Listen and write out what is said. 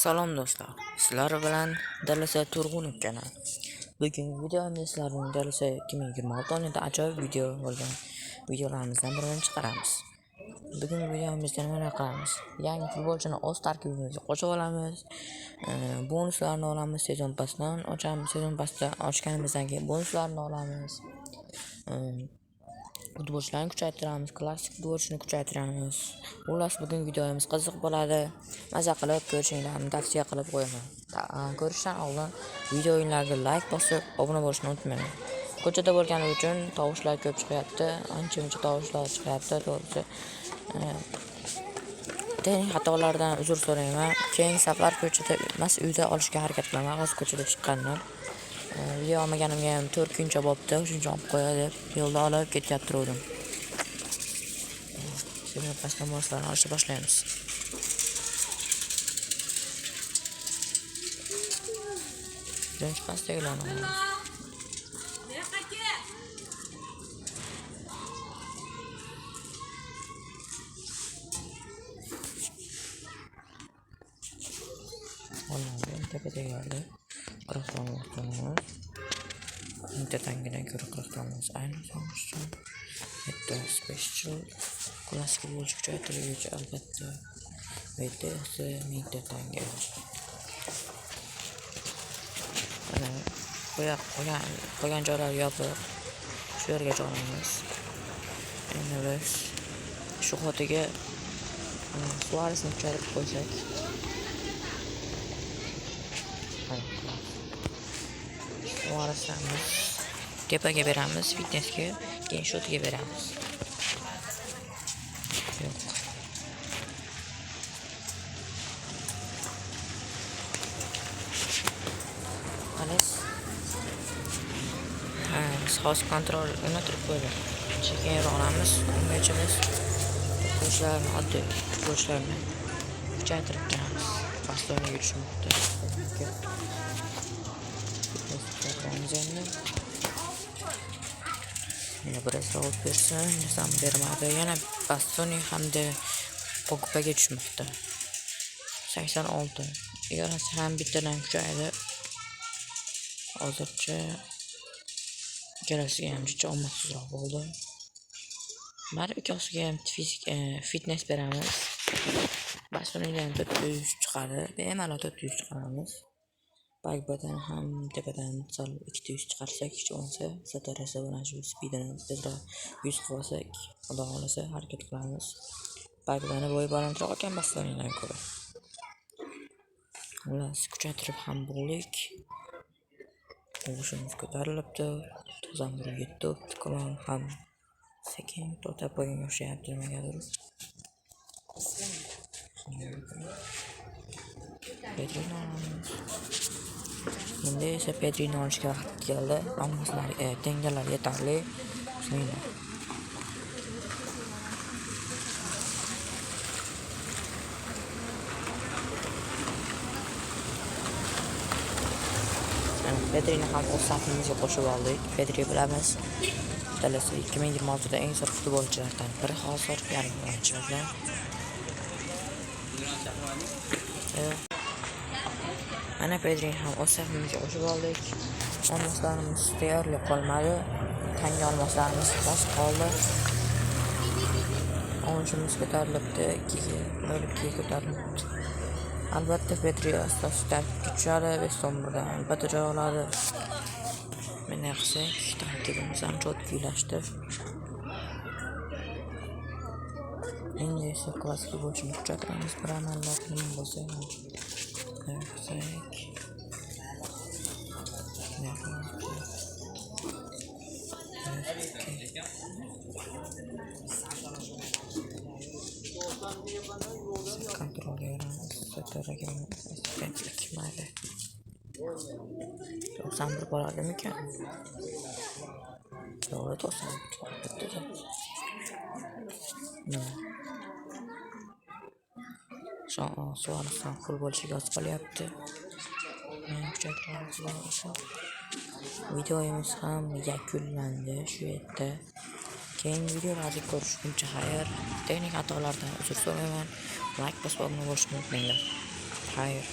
Salom do'stlar. Sizlar bilan Dalasa Turg'unov kanal. Bugungi videomda sizlarning Dalasa 2026 oyida ajoyib video bo'lgan videolarimizdan birini chiqaramiz. Bugungi videomizda nima qilamiz? Yangi futbolchini o'z tarkibimizga qo'shib olamiz. Bonuslarni olamiz, sezon pasdan ochamiz. Sezon pasda ochganimizdan keyin bonuslarni olamiz. Futbolchilarni kuchaytiramiz, klassik futbolchini kuchaytiramiz. Xullas, bugun videomiz qiziq bo'ladi. Maza qilib ko'rishingizni tavsiya qilib qo'yaman. Ko'rishdan oldin video o'yinlarga like bosib, obuna bo'lishni unutmang. Ko'chada bo'lgani uchun tovushlar ko'p chiqyapti, ancha-muncha tovushlar chiqyapti, to'g'risi. Texnik xatolardan uzr so'rayman. Keyingi safar ko'chada emas, uyda olishga harakat qilaman. Hozir ko'chada chiqqanman. Video olmaganimga ham 4 kuncha bo'libdi, shuncha olib qo'ya deb yo'lda olib ketyapti ro'dim. Şimdi pasdan boshlarni olishni boshlaymiz. Birinchi pasdagilarni olamiz. Olamaz, tepadagilarni 40 dan olamiz. Bitta tangadan ko'ra 40 dan olamiz. Aynan uchun bitta special klassik futbolchi kuchaytiruvchi albatta. Bitta esa 1000 ta tanga. Qo'ygan joylar yopiq. Shu yerga joylaymiz. Endi biz shu xotiga Suaresni kuchaytirib qo'ysak. Suaresni tepaga beramiz, fitnessga, keyin shotiga beramiz. House control o'rnatib qo'ydik. Chekayroq olamiz. Ungacha biz futbolchilarni oddiy futbolchilarni kuchaytirib beramiz. Pastlarga yurishmoqda. Yana biroz javob bersin, desam bermadi. Yana Bastoni hamda Pogbaga tushmoqda. 86. Yarasi ham bittadan kuchaydi. Hozircha kelasiga ham juda omadsizroq bo'ldi. Mana ikkosiga ham fitness beramiz. Bastonidan 400 chiqadi. Bemalol 400 chiqaramiz. Pogbadan ham tepadan 200 chiqarsak, hech bo'lmasa satarasi bilan shu speedini tezroq 100 qilsak, xudo xolasa harakat qilamiz. Pogbani bo'yi balandroq ekan Bastonidan ko'ra. Xullas, kuchaytirib ham bo'ldik. O'shimiz ko'tarilibdi. Tozamburga yetdi. Klon ham sekin to'xtab qo'ygan o'xshayapti nimagadir. Endi esa Pedrini olishga vaqt keldi. Hammalariga tengalar yetarli. Bismillah. Pedrini ham o'z safimizga qo'shib oldik. Pedri bilamiz. Dalasa 2026da eng zo'r futbolchilardan biri hozir yarmilanchilardan. Mana Pedrini ham o'z safimizga qo'shib oldik. Olmoslarimiz tayyorli qolmadi. Tanga olmoslarimiz bas qoldi. Olishimiz ko'tarilibdi. 2 ko'tarilibdi. Albatta Pedri asosida tushadi, Bestomburdan albatta joy oladi. Meni qilsak, tarkibimiz ham cho'tkiylashdi. Endi esa klassik futbolchini kuchaytiramiz. Bir amallar qiyin bo'lsa ham. Kontrolga beramiz. Sataraga assistentlik mayli. 91 bo'ladimikan? To'g'ri, 91. Suaresdan futbolchiga oz qolyapti. Videomiz ham yakunlandi shu yerda. Keyingi videolarni ko'rishguncha xayr. Texnik xatolardan uzr so'rayman. Like bosib obuna bo'lishni unutmanglar. Xayr.